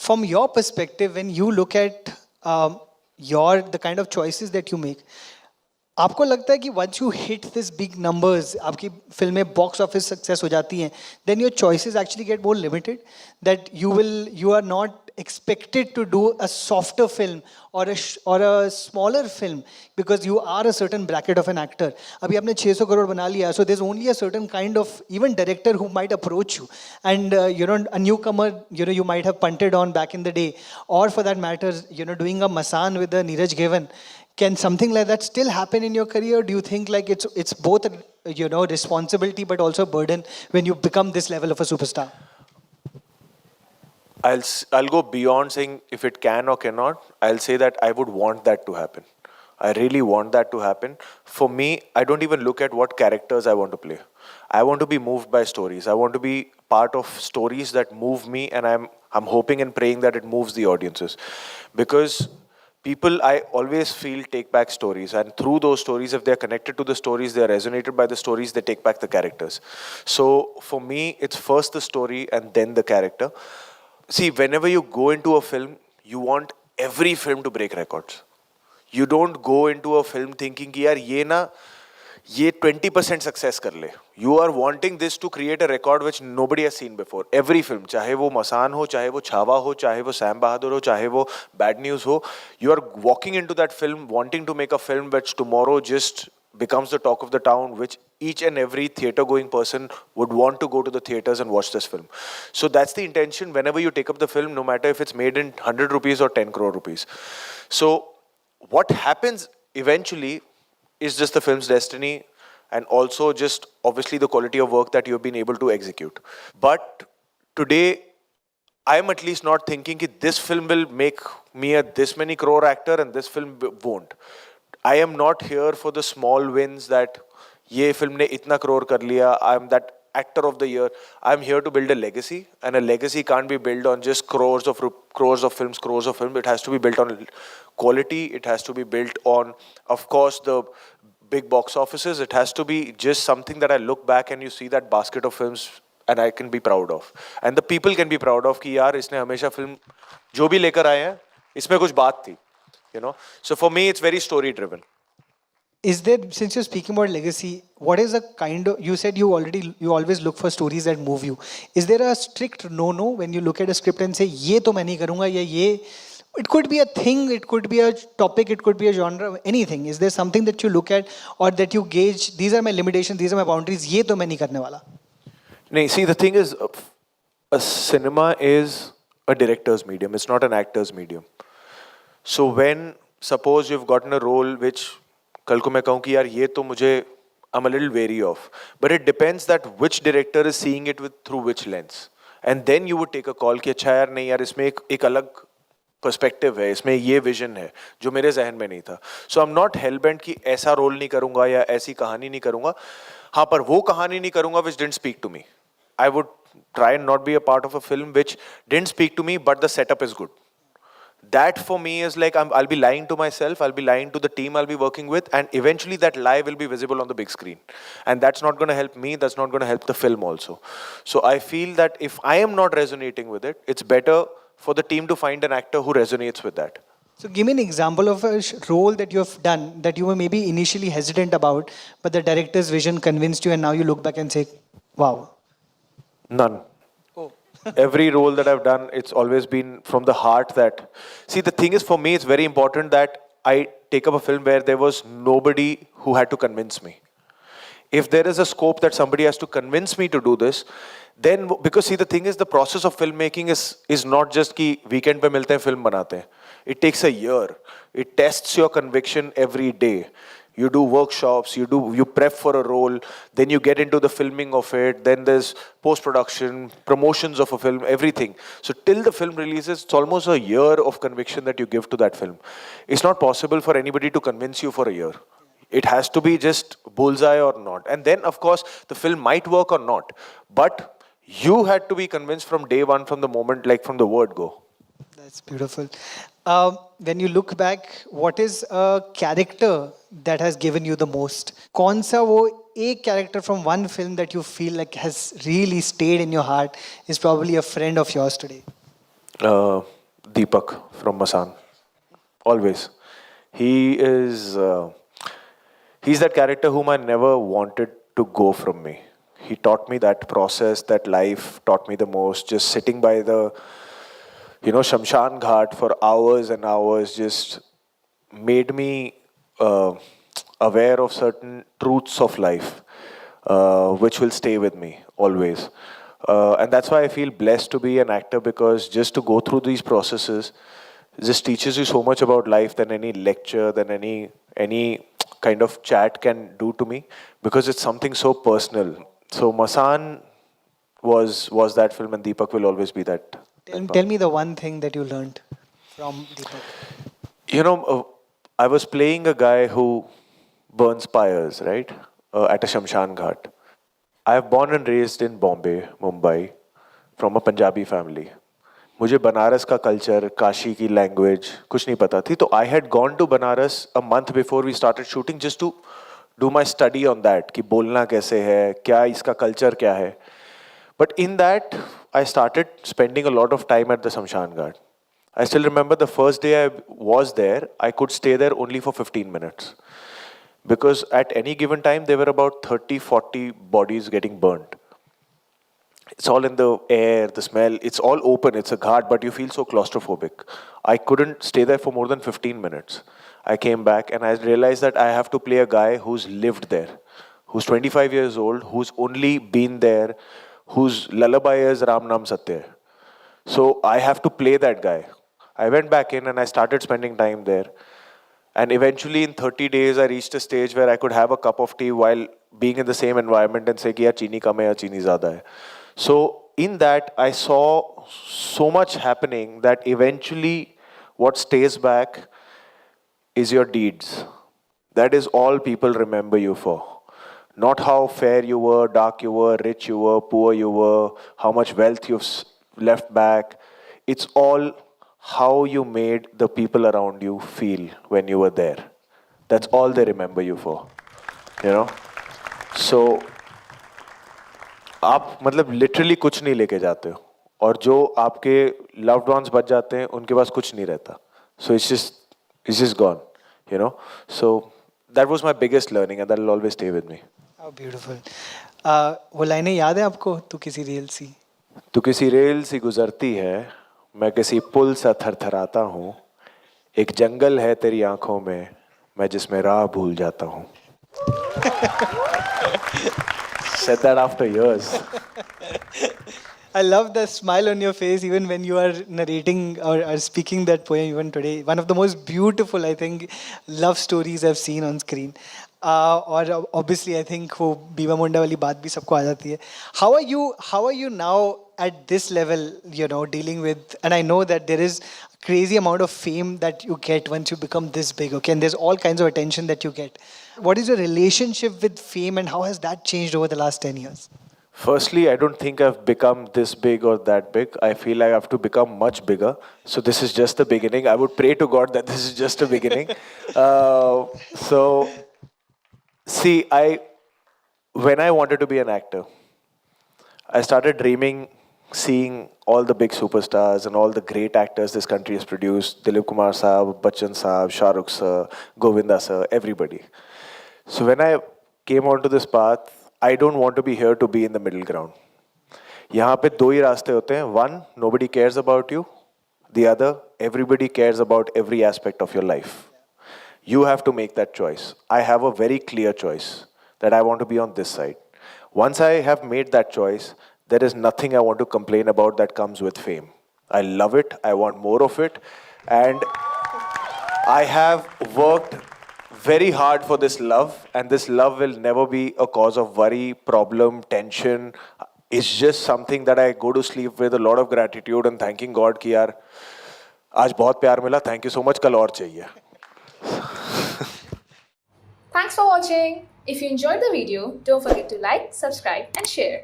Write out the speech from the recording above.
from your perspective, when you look at the kind of choices that you make, आपको लगता है कि once you hit this big numbers, आपकी फिल्में box office success हो जाती हैं, then your choices actually get more limited, that you are not expected to do a softer film or a smaller film because you are a certain bracket of an actor. अभी आपने 600 करोड़ बना लिया, so there's only a certain kind of even director who might approach you, and a newcomer you might have punted on back in the day, or for that matter doing a Masan with the Neeraj Gevan. Can something like that still happen in your career? Do you think like it's both responsibility but also burden when you become this level of a superstar? I'll go beyond saying if it can or cannot. I'll say that I would want that to happen. I really want that to happen. For me, I don't even look at what characters I want to play. I want to be moved by stories. I want to be part of stories that move me, and I'm hoping and praying that it moves the audiences. Because people, I always feel, take back stories, and through those stories, if they're connected to the stories, they're resonated by the stories, they take back the characters. So for me, it's first the story and then the character. See, whenever you go into a film, you want every film to break records. You don't go into a film thinking कि यार ये 20% success कर ले. You are wanting this to create a record which nobody has seen before. Every film, चाहे वो मसान हो, चाहे वो छावा हो, चाहे वो सैम बहादुर हो, चाहे वो Bad News हो, you are walking into that film wanting to make a film which tomorrow just becomes the talk of the town, which each and every theatre-going person would want to go to the theatres and watch this film. So that's the intention whenever you take up the film, no matter if it's made in 100 rupees or 10 crore rupees. So what happens eventually is just the film's destiny, and also just obviously the quality of work that you've been able to execute. But today, I'm at least not thinking that this film will make me a this many crore actor and this film won't. I am not here for the small wins that ये film ने इतना crore कर लिया, I'm that actor of the year. I'm here to build a legacy, and a legacy can't be built on just crores of films. It has to be built on quality. It has to be built on, of course, the big box offices. It has to be just something that I look back and you see that basket of films and I can be proud of. And the people can be proud of कि यार इसने हमेशा film जो भी लेकर आए हैं इसमें कुछ बात थी. So for me, it's very story driven. Is there, since you're speaking about legacy, what is a kind of, you said you always look for stories that move you. Is there a strict no when you look at a script and say, ये तो मैं नहीं करूँगा, या ये, it could be a thing, it could be a topic, it could be a genre, anything. Is there something that you look at or that you gauge, these are my limitations, these are my boundaries, ये तो मैं नहीं करने वाला? No, see, the thing is, a cinema is a director's medium. It's not an actor's medium. So when, suppose you've gotten a role which कल को मैं कहूँ कि यार ये तो मुझे I'm a little wary of, but it depends that which director is seeing it through which lens, and then you would take a call कि अच्छा यार नहीं यार इसमें एक अलग पर्सपेक्टिव है, इसमें ये विजन है जो मेरे जहन में नहीं था. So I'm not hellbent कि ऐसा रोल नहीं करूँगा या ऐसी कहानी नहीं करूँगा. हाँ, पर वो कहानी नहीं करूँगा which didn't speak to me. I would try and not be a part of a film which didn't speak to me, but the setup is good. That for me is like I'll be lying to myself, I'll be lying to the team I'll be working with, and eventually that lie will be visible on the big screen. And that's not going to help me, that's not going to help the film also. So I feel that if I am not resonating with it, it's better for the team to find an actor who resonates with that. So give me an example of a role that you have done that you were maybe initially hesitant about, but the director's vision convinced you and now you look back and say, wow. None. Every role that I've done, it's always been from the heart that... See, the thing is, for me, it's very important that I take up a film where there was nobody who had to convince me. If there is a scope that somebody has to convince me to do this, then... Because, see, the thing is, the process of filmmaking is not just कि weekend पे मिलते हैं, film बनाते हैं. It takes a year. It tests your conviction every day. You do workshops, you prep for a role, then you get into the filming of it, then there's post-production, promotions of a film, everything. So till the film releases, it's almost a year of conviction that you give to that film. It's not possible for anybody to convince you for a year. It has to be just bullseye or not. And then, of course, the film might work or not. But you had to be convinced from day one, from the moment, like from the word go. That's beautiful. When you look back, what is a character that has given you the most? कौन सा वो एक character from one film that you feel like has really stayed in your heart is probably a friend of yours today? Deepak from Masan. Always. He is. He's that character whom I never wanted to go from me. He taught me that process, that life taught me the most. Just sitting by the, Shamshan Ghat for hours and hours just made me aware of certain truths of life, which will stay with me always. And that's why I feel blessed to be an actor, because just to go through these processes just teaches you so much about life than any lecture, than any kind of chat can do to me, because it's something so personal. So Masan was that film, and Deepak will always be that. Tell me the one thing that you learned from Deepak. I was playing a guy who burns pyres, right? At a Shamshan Ghat. I have born and raised in Bombay, Mumbai, from a Punjabi family. मुझे बनारस का culture, Kashi की language कुछ नहीं पता थी. तो I had gone to Banaras a month before we started shooting just to do my study on that, कि बोलना कैसे है, क्या इसका कल्चर क्या है. But in that I started spending a lot of time at the shamshan ghat. I still remember the first day I was there, I could stay there only for 15 minutes. Because at any given time, there were about 30, 40 bodies getting burnt. It's all in the air, the smell, it's all open, it's a ghat, but you feel so claustrophobic. I couldn't stay there for more than 15 minutes. I came back and I realized that I have to play a guy who's lived there, who's 25 years old, who's only been there, whose lullaby is Ram Nam Satya. So I have to play that guy. I went back in and I started spending time there. And eventually in 30 days, I reached a stage where I could have a cup of tea while being in the same environment and say, "Ki yaar, chini kam hai ya chini zyada hai." So in that, I saw so much happening that eventually what stays back is your deeds. That is all people remember you for. Not how fair you were, dark you were, rich you were, poor you were, how much wealth you've left back. It's all how you made the people around you feel when you were there. That's all they remember you for. So आप मतलब literally कुछ नहीं लेके जाते हो, और जो आपके loved ones बच जाते हैं उनके पास कुछ नहीं रहता. So it's just gone, So that was my biggest learning, and that will always stay with me. How beautiful. वो लाइनें याद है आपको? तू किसी रेल सी. तू किसी रेल सी गुजरती है, मैं किसी पुल सा थरथराता हूँ, एक जंगल है तेरी आंखों में, मैं जिसमें राह भूल जाता हूँ. Said that after years. I love the smile on your face even when you are narrating or speaking that poem even today. One of the most beautiful, I think, love stories I've seen on screen. और obviously I think वो बीवा मुंडा वाली बात भी सबको आ जाती है. How are you now at this level, dealing with, and I know that there is crazy amount of fame that you get once you become this big, okay, and there's all kinds of attention that you get. What is your relationship with fame, and how has that changed over the last 10 years? Firstly, I don't think I've become this big or that big. I feel like I have to become much bigger. So this is just the beginning. I would pray to God that this is just a beginning. So, see, when I wanted to be an actor, I started dreaming, seeing all the big superstars and all the great actors this country has produced. Dilip Kumar Saab, Bachchan Saab, Shah Rukh Sir, Govinda Sir, everybody. So when I came onto this path, I don't want to be here to be in the middle ground. यहाँ पे दो ही रास्ते होते हैं. One, nobody cares about you. The other, everybody cares about every aspect of your life. You have to make that choice. I have a very clear choice that I want to be on this side. Once I have made that choice, there is nothing I want to complain about that comes with fame. I love it. I want more of it. And I have worked very hard for this love, and this love will never be a cause of worry, problem, tension. It's just something that I go to sleep with a lot of gratitude and thanking God कि यार आज बहुत प्यार मिला, thank you so much, कल और चाहिए. Thanks for watching. If you enjoyed the video, don't forget to like, subscribe and share.